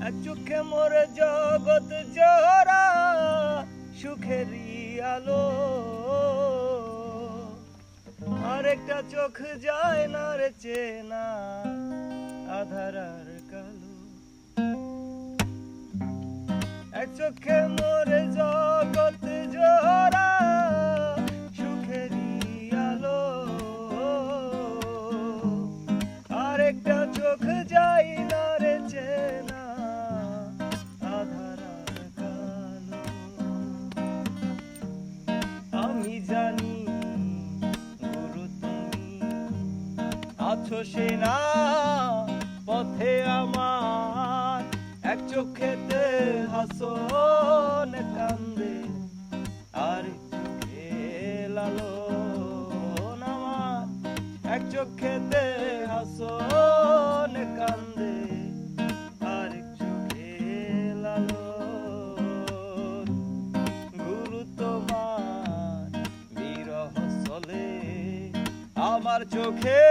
এক চোখে মোরে জগৎ জোড়া সুখেরই আলো, আরেকটা চোখ যায় না রে চেনা আধার আর কালো। এক চোখে মোরে জগৎ জোড়া সুখেরই আলো, আরেকটা চোখ যায় না রে চেনা আধার আর কালো। আমি জানি গুরু তুমি আছো সে না পথে আমার, এক চোখেতে হাসন কান্দে আর চোখে লালন আমার, এক চোখেতে হাসন কান্দে আর চোখে লালন। গুরু তোমার বিরহ চলে আমার চোখে